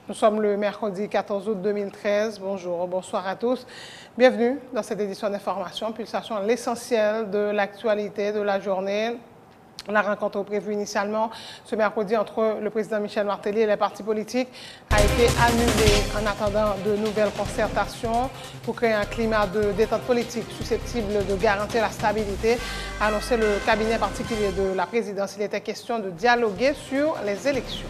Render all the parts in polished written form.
Nous sommes le mercredi 14 août 2013. Bonjour, bonsoir à tous. Bienvenue dans cette édition d'information, pulsation l'essentiel de l'actualité de la journée. La rencontre prévue initialement ce mercredi entre le président Michel Martelly et les partis politiques a été annulée en attendant de nouvelles concertations pour créer un climat de détente politique susceptible de garantir la stabilité, a annoncé le cabinet particulier de la présidence. Il était question de dialoguer sur les élections.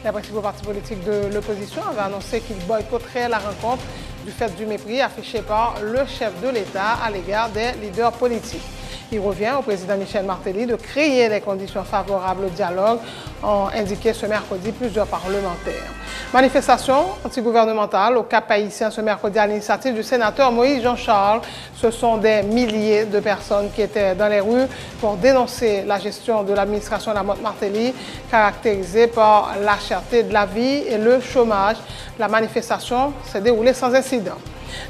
Les principaux partis politiques de l'opposition avaient annoncé qu'ils boycotteraient la rencontre du fait du mépris affiché par le chef de l'État à l'égard des leaders politiques. Il revient au président Michel Martelly de créer les conditions favorables au dialogue, ont indiqué ce mercredi plusieurs parlementaires. Manifestation antigouvernementale au Cap Haïtien ce mercredi à l'initiative du sénateur Moïse Jean-Charles. Ce sont des milliers de personnes qui étaient dans les rues pour dénoncer la gestion de l'administration Lamotte Martelly, caractérisée par la cherté de la vie et le chômage. La manifestation s'est déroulée sans incident.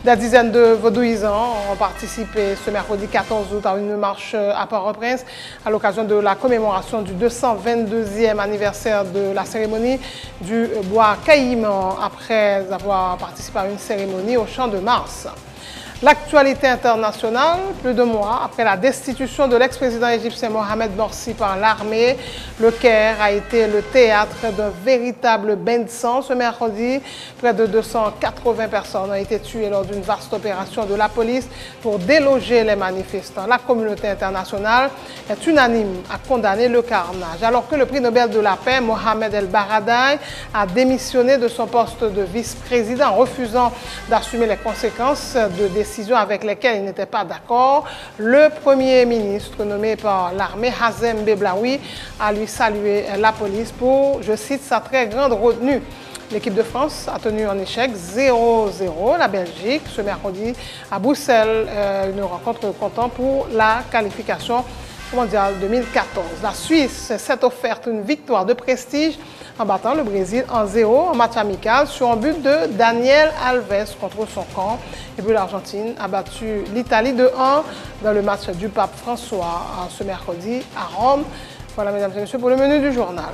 Des dizaines de vaudouisants ont participé ce mercredi 14 août à une marche à Port-au-Prince à l'occasion de la commémoration du 222e anniversaire de la cérémonie du bois Caïman après avoir participé à une cérémonie au Champ de Mars. L'actualité internationale, plus de mois après la destitution de l'ex-président égyptien Mohamed Morsi par l'armée, le Caire a été le théâtre d'un véritable bain de sang ce mercredi. Près de 280 personnes ont été tuées lors d'une vaste opération de la police pour déloger les manifestants. La communauté internationale est unanime à condamner le carnage. Alors que le prix Nobel de la paix, Mohamed El Baradei, a démissionné de son poste de vice-président, refusant d'assumer les conséquences de décisions avec lesquelles il n'était pas d'accord, le Premier ministre nommé par l'armée, Hazem Beblaoui, a lui salué la police pour, je cite, sa très grande retenue. L'équipe de France a tenu en échec 0-0 la Belgique ce mercredi à Bruxelles, une rencontre comptant pour la qualification mondiale 2014. La Suisse s'est offerte une victoire de prestige en battant le Brésil en 0 en match amical sur un but de Daniel Alves contre son camp. Et puis l'Argentine a battu l'Italie de 1 dans le match du pape François ce mercredi à Rome. Voilà, mesdames et messieurs, pour le menu du journal.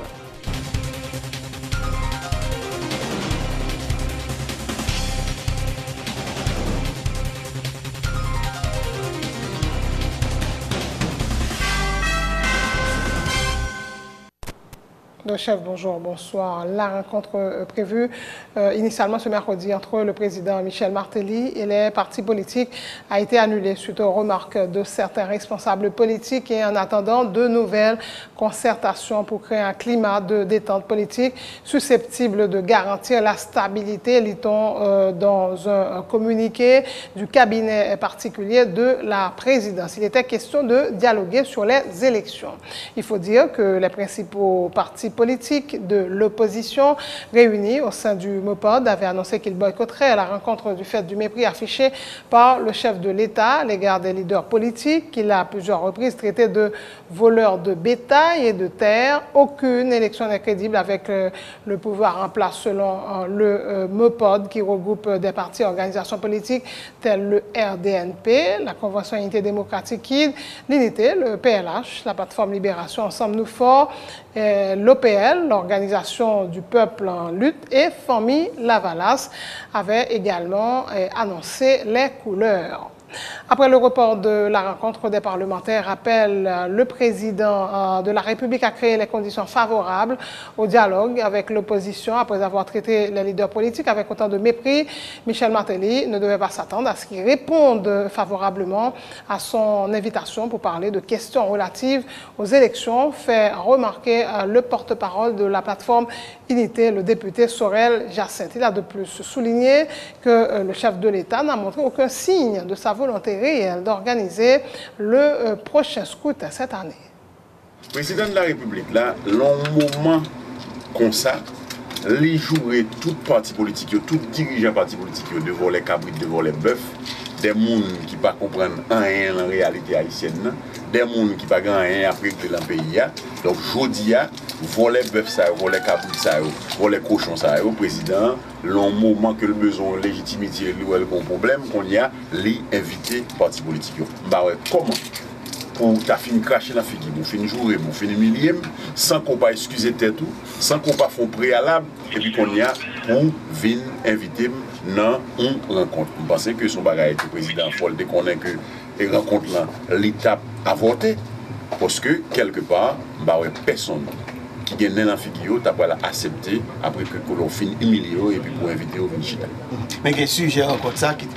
Le chef, bonjour, bonsoir. La rencontre prévue initialement ce mercredi entre le président Michel Martelly et les partis politiques a été annulée suite aux remarques de certains responsables politiques et en attendant de nouvelles concertations pour créer un climat de détente politique susceptible de garantir la stabilité, lit-on dans un communiqué du cabinet particulier de la présidence. Il était question de dialoguer sur les élections. Il faut dire que les principaux partis politiques de l'opposition réunis au sein du MOPOD avaient annoncé qu'ils boycotteraient la rencontre du fait du mépris affiché par le chef de l'État à l'égard des leaders politiques qu'il a à plusieurs reprises traité de voleurs de bétail et de terre. Aucune élection n'est crédible avec le pouvoir en place selon le MOPOD qui regroupe des partis et organisations politiques tels le RDNP, la Convention Unité démocratique, l'Unité, le PLH, la plateforme Libération Ensemble Nous Forts, l'OPL, l'Organisation du Peuple en lutte, et Famille Lavalas avaient également annoncé les couleurs. Après le report de la rencontre des parlementaires, appelle le président de la République à créer les conditions favorables au dialogue avec l'opposition. Après avoir traité les leaders politiques avec autant de mépris, Michel Martelly ne devait pas s'attendre à ce qu'il réponde favorablement à son invitation pour parler de questions relatives aux élections, fait remarquer le porte-parole de la plateforme Unité, le député Sorel Jacinthe. Il a de plus souligné que le chef de l'État n'a montré aucun signe de sa volonté réelle d'organiser le prochain scrutin cette année. Le président de la République, là, long moment comme ça, les jouer tout parti politique, tout dirigeant parti politique, devant les cabrites, devant les bœufs, des gens qui ne comprennent rien en réalité haïtienne, des gens qui ne comprennent rien après que dans le pays. Donc, je dis, voler les bœufs, voler les cabrites, voler les cochons, le président, long moment que le besoin de légitimité, le problème qu'on y a, les inviter parti politique. Bah ouais, comment pour ta fin cracher la figure, pour fin jouer, pour fin humilier, sans qu'on pas excuser tête tout, sans qu'on pas font préalable, et puis qu'on y a pour venir inviter dans une rencontre. Je pense que son bagage du président Foll déconnaît que les rencontres là, l'étape avortée, parce que quelque part, bah ouais, personne qui gagne dans la figure, tu as accepté après que l'on finit humilié et puis pour inviter au Vinchita. Mais il y a un sujet rencontre ça, qui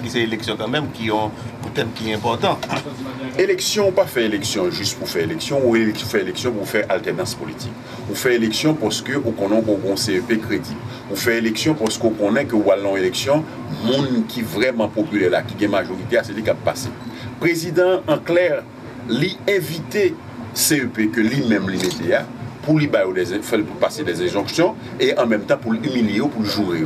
c'est l'élection quand même, qui ont un thème qui est important. Élection, pas faire élection juste pour faire élection, ou faire élection pour faire alternance politique. On fait élection parce qu'on connaît qu'on CEP crédit. On fait élection parce qu'on connaît que Wallon élection, le monde qui est vraiment populaire là, qui est majorité, c'est lui qui a passé. Président, en clair, lui invité CEP que lui-même l'immédiat pour lui pour passer des injonctions et en même temps pour l'humilier ou pour le jouer.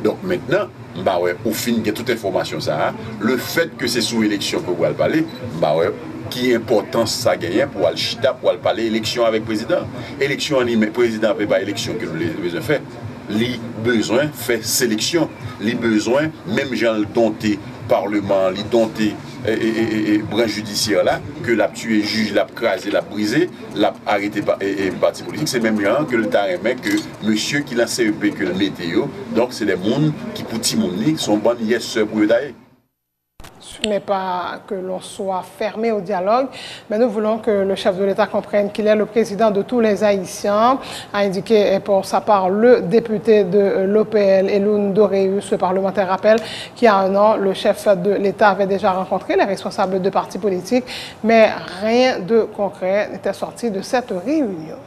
Donc maintenant, bah ouais, au fin de toute information ça, le fait que c'est sous élection que vous allez parler, bah ouais, qui importance ça gagne pour aller chita pour aller parler élection avec président. Élection en président après pas élection que nous les besoin faire. Les besoins fait sélection, les besoins même gens le dompter parlement, les dompter branche judiciaire là, que l'a tué juge, l'a crasé, l'a brisé, l'a arrêté parti politique, c'est même gens que le taremé que monsieur qui l'a CEP que le météo, donc c'est des gens qui pour Timouni sont bonnes yes pour eux d'ailleurs. Ce n'est pas que l'on soit fermé au dialogue, mais nous voulons que le chef de l'État comprenne qu'il est le président de tous les Haïtiens, a indiqué pour sa part le député de l'OPL, Eloun Doréus. Le parlementaire rappelle qu'il y a un an, le chef de l'État avait déjà rencontré les responsables de partis politiques, mais rien de concret n'était sorti de cette réunion.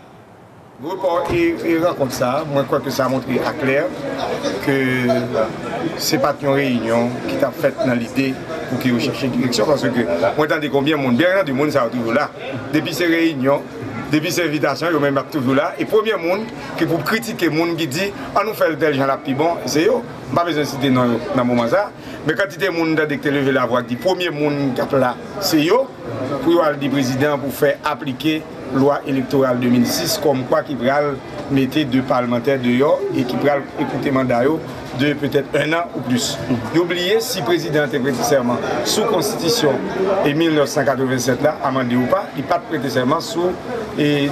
Et raconte ça, moi je crois que ça a montré à clair que ce n'est pas une réunion qui t'a fait dans l'idée pour qu'ils recherchent une direction parce que moi j'entends combien de monde, bien du monde ça toujours là. Depuis ces réunions, depuis ces invitations, ils sont même toujours là. Et le premier monde qui pour critiquer le monde qui dit on nous fait tel gens là plus bon, c'est eux. Je n'ai pas besoin de citer dans le moment ça. Mais quand il y a des gens qui ont levé la voix, le premier monde qui est là, c'est eux. Pour le président pour faire appliquer loi électorale 2006 comme quoi qui va mettre deux parlementaires dehors et qui va écouter mandat de peut-être un an ou plus. N'oubliez si le président a prêté serment sous constitution et 1987 là, amendé ou pas, il n'a pas prêté serment sous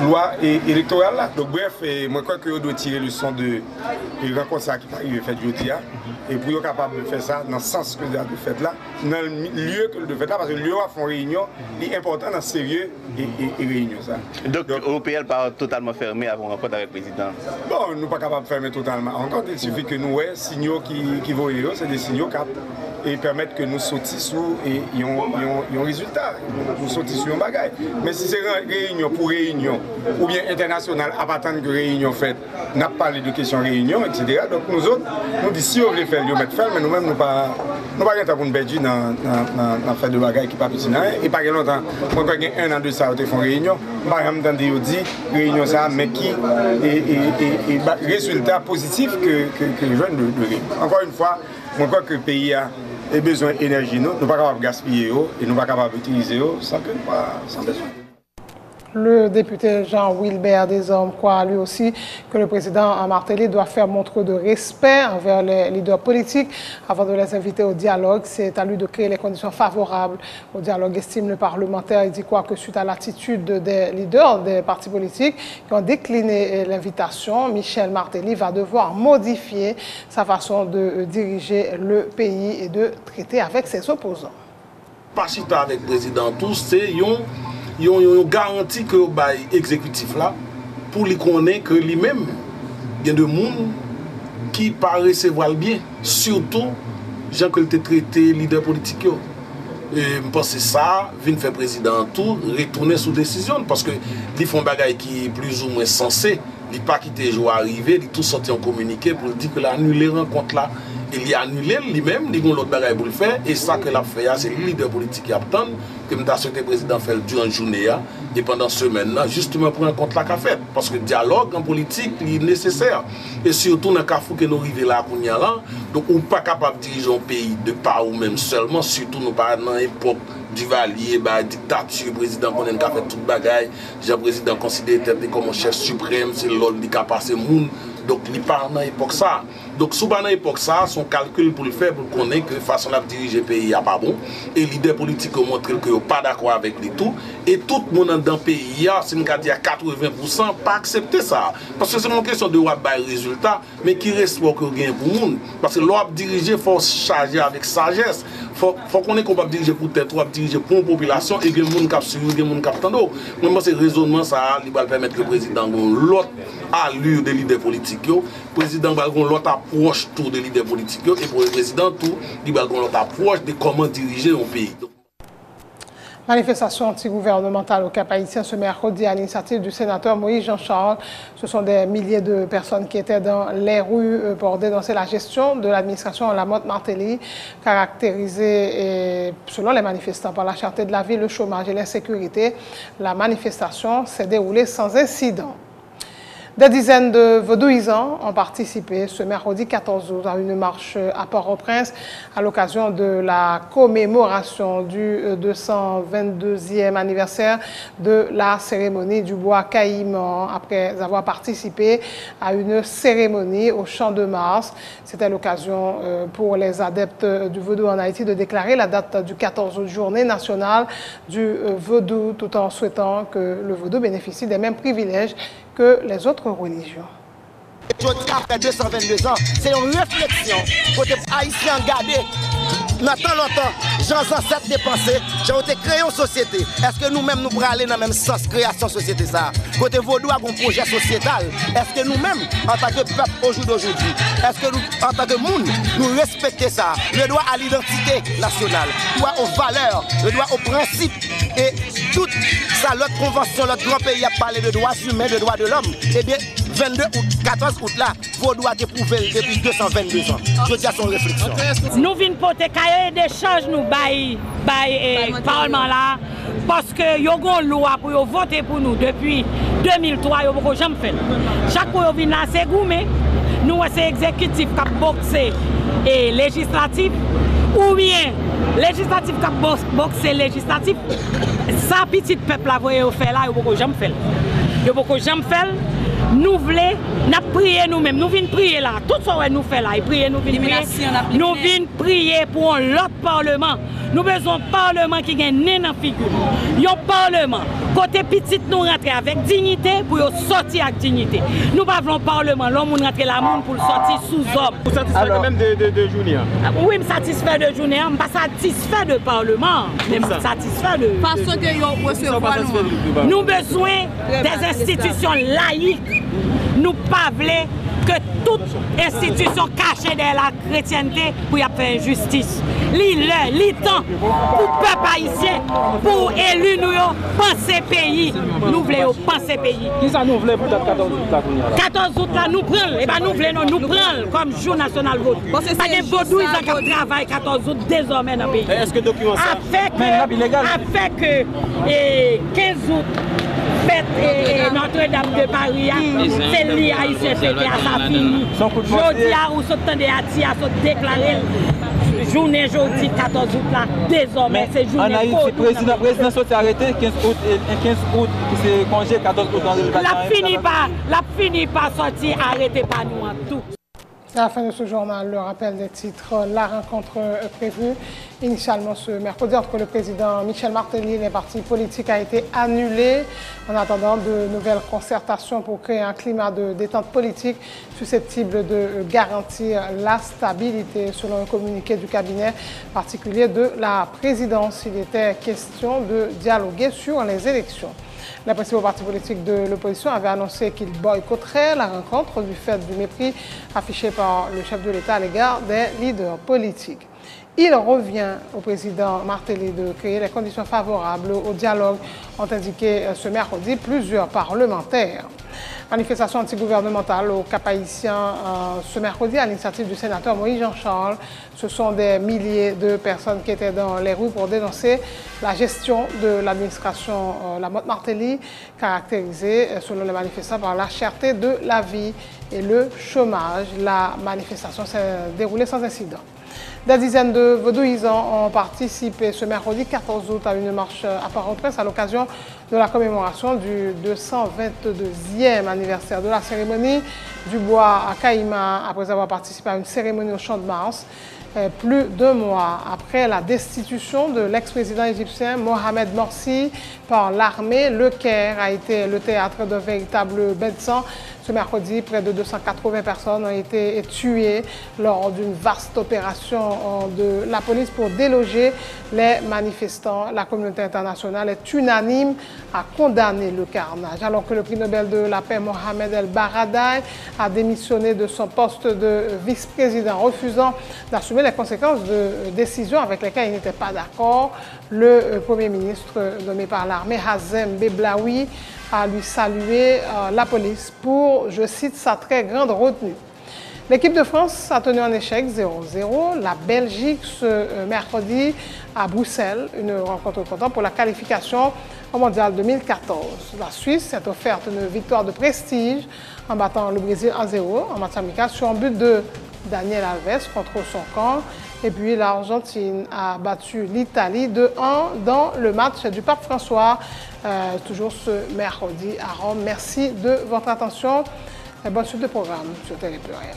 loi électorale là. Donc bref, moi je crois qu'on doit tirer le son de rencontre ça qui arrive fait jeudi et pour être capable de faire ça dans le sens que de fait là, dans le lieu que de fait là, parce que le lieu à font réunion est important dans sérieux et réunion ça. Donc l'OPL pas totalement fermé avant rencontre avec le président. Bon, nous ne sommes pas capables de fermer totalement. Encore, il suffit que nous voyons signaux qui vont c'est des signaux cap et permettent que nous sautissions et y ont un résultat. Nous sautissions un bagage. Mais si c'est réunion pour réunion ou bien international à attendre que réunion faite, on a parlé de questions réunion, etc. Donc nous autres, nous disons si on veut faire, nous mettre faire, mais nous-mêmes nous pas de temps pour nous perdre dans faire de bagages qui ne pas petit. Et pas longtemps, quand il y a un an de ça, on fait réunion, par exemple, on dit réunion ça, mais qui et résultat positif que les jeunes de réunion. Encore une fois, je crois que le pays a besoin d'énergie, nous ne sommes pas capables de gaspiller et nous ne sommes pas capables d'utiliser sans besoin. Le député Jean-Wilbert Desormes croit lui aussi que le président Martelly doit faire montre de respect envers les leaders politiques avant de les inviter au dialogue. C'est à lui de créer les conditions favorables au dialogue, estime le parlementaire. Il dit quoi que suite à l'attitude des leaders des partis politiques qui ont décliné l'invitation, Michel Martelly va devoir modifier sa façon de diriger le pays et de traiter avec ses opposants. Pas chita avec le président tous, c'est ils ont garanti que l'exécutif là, pour lui connaître que lui-même, il y a des gens qui ne pas recevoir bien, surtout gens que le traité leader politique. Et je pense que ça, vient faire président tout, retourner sous décision, parce que ils font des choses qui est plus ou moins sensé, ils ne pas quitter les jours arrivés, ils tout sorti en communiqué pour dire que l'annuler rencontre là. Il y a annulé lui-même, il y a l'autre bagaille pour le faire, et ça que l'a fait, c'est le leader politique qui attend, que le président fait durant la journée, et pendant ce semaine-là, justement pour un compte la qu'a fait. Parce que le dialogue en politique est nécessaire. Et surtout dans le cas que nous arrivons là, donc on n'est pas capable de diriger un pays de par ou même seulement, surtout nous pas dans l'époque du Valier, dictature, le président qu'on a fait toute bagaille, le président considéré comme un chef suprême, c'est l'autre qui a passé le monde Donc, il part dans l'époque ça. Donc, sous dans l'époque ça, son calcul pour le faire, pour connaître que façon de diriger le pays n'est pas bon. Et l'idée politique montre qu'il n'est pas d'accord avec les tout. Et tout le monde dans le pays, si nous dit à 80%, pas accepter ça. Parce que c'est une question de résultat, mais qui reste pour que gagne pour le monde. Parce que l'on diriger, il faut charger avec sagesse. Faut qu'on est capable de diriger pour tête, ou diriger pour une population et que le monde cap suivre, le monde cap tendo. Moi, c'est raisonnement ça, il va permettre que le président ait l'autre allure des leaders politiques. Le président va avoir l'autre approche tout des leaders politiques. Et pour le président, tout, il va avoir l'autre approche de comment diriger un pays. Manifestation anti-gouvernementale au Cap-Haïtien ce mercredi à l'initiative du sénateur Moïse Jean-Charles. Ce sont des milliers de personnes qui étaient dans les rues pour dénoncer la gestion de l'administration Lamotte-Martelly, caractérisée, selon les manifestants, par la cherté de la vie, le chômage et l'insécurité. La manifestation s'est déroulée sans incident. Des dizaines de vaudouisants ont participé ce mercredi 14 août à une marche à Port-au-Prince à l'occasion de la commémoration du 222e anniversaire de la cérémonie du bois Caïman, après avoir participé à une cérémonie au Champ de Mars. C'était l'occasion pour les adeptes du vaudou en Haïti de déclarer la date du 14 août, journée nationale du vaudou, tout en souhaitant que le vaudou bénéficie des mêmes privilèges que les autres religions. Après 222 ans, c'est une réflexion côté haïtien gardé. Dans tant longtemps, gens ancêtres dépensés, j'ai été créé une société. Est-ce que nous-mêmes nous pourrons aller dans le même sens création société ça? Côté vaudou a un projet sociétal. Est-ce que nous-mêmes, en tant que peuple au jour d'aujourd'hui, est-ce que nous, en tant que monde, nous respectons ça? Le droit à l'identité nationale, le droit aux valeurs, le droit aux principes et tout ça, l'autre convention, notre grand pays a parlé de droits humains, de droits de l'homme. Eh bien, 22 août, 14 août là, vaudou a été prouvé depuis 222 ans. Je dis à son réflexion. Nous venons porter cahier d'échange nous bail parlement là parce que yo gon loi pour voter pour nous depuis 2003 yo pas jamais fait. Chaque fois yo vient là c'est goumé. Nous c'est exécutif qui boxer et législatif ou bien législatif qui boxer législatif. Ça petit peuple là voyez faire là yo pas jamais fait. Yo pas jamais fait. Nous voulons, nous prier nous-mêmes, nous venons prier là. Tout ce que nous faisons là, nous venons prier pour l'autre parlement. Nous avons besoin d'un parlement qui gagne dans la figure. Un parlement, côté petit, nous rentrons avec dignité pour sortir avec dignité. Nous ne voulons pas un parlement, l'homme rentre là pour sortir sous homme. Vous satisfait même de journée? Oui, je suis satisfait de journée, je ne suis pas satisfait de parlement. Je suis satisfait de. Parce que nous avons besoin des institutions laïques. Nous pas voulons que toute institution cachée de la chrétienté pour y faire justice. Temps pour le peuple haïtien, pour élu nous penser pays. Nous voulons penser pays. Qui ça nous voulons pour le 14 août là? 14 août là, nous prenons. Et bien nous voulons nous prendre comme jour national vote. Parce que les vaudouisants qui travaillent 14 août désormais dans le pays. Est-ce que le document ça? Afin que 15 août, fête Notre-Dame de Paris, c'est lié à ICFT à sa fini. Jeudi, où se tendait à Tia, se déclarer journée jeudi 14 août là, désormais c'est journée. En Haïti, le président s'est arrêté 15 août, c'est congé 14 août. La fini par sortir, arrêtez pas nous en tout. À la fin de ce journal, le rappel des titres, la rencontre prévue initialement ce mercredi entre le président Michel Martelly et les partis politiques a été annulée en attendant de nouvelles concertations pour créer un climat de détente politique susceptible de garantir la stabilité. Selon un communiqué du cabinet particulier de la présidence, il était question de dialoguer sur les élections. Les principaux partis politiques de l'opposition avaient annoncé qu'ils boycotteraient la rencontre du fait du mépris affiché par le chef de l'État à l'égard des leaders politiques. Il revient au président Martelly de créer les conditions favorables au dialogue, ont indiqué ce mercredi plusieurs parlementaires. Manifestation antigouvernementale au Cap-Haïtien ce mercredi à l'initiative du sénateur Moïse Jean-Charles. Ce sont des milliers de personnes qui étaient dans les rues pour dénoncer la gestion de l'administration Lamotte-Martelly, caractérisée, selon les manifestants, par la cherté de la vie et le chômage. La manifestation s'est déroulée sans incident. Des dizaines de vaudouisants ont participé ce mercredi 14 août à une marche à Port-au-Prince à l'occasion de la commémoration du 222e anniversaire de la cérémonie du bois à Caïma, après avoir participé à une cérémonie au Champ de Mars. Plus d'un mois après la destitution de l'ex-président égyptien Mohamed Morsi par l'armée, le Caire a été le théâtre d'un véritable bain de sang. Ce mercredi, près de 280 personnes ont été tuées lors d'une vaste opération de la police pour déloger les manifestants. La communauté internationale est unanime à condamner le carnage. Alors que le prix Nobel de la paix Mohamed El Baradei a démissionné de son poste de vice-président, refusant d'assumer les conséquences de décisions avec lesquelles il n'était pas d'accord, le Premier ministre nommé par l'armée, Hazem Beblaoui, a lui salué la police pour, je cite, sa très grande retenue. L'équipe de France a tenu en échec 0-0 la Belgique ce mercredi à Bruxelles, une rencontre importante pour la qualification au Mondial 2014. La Suisse s'est offerte une victoire de prestige en battant le Brésil 1-0 en match amical sur un but de Daniel Alves contre son camp. Et puis l'Argentine a battu l'Italie 2-1 dans le match du Pape François, toujours ce mercredi à Rome. Merci de votre attention et bonne suite de programme sur Télé Pluriel.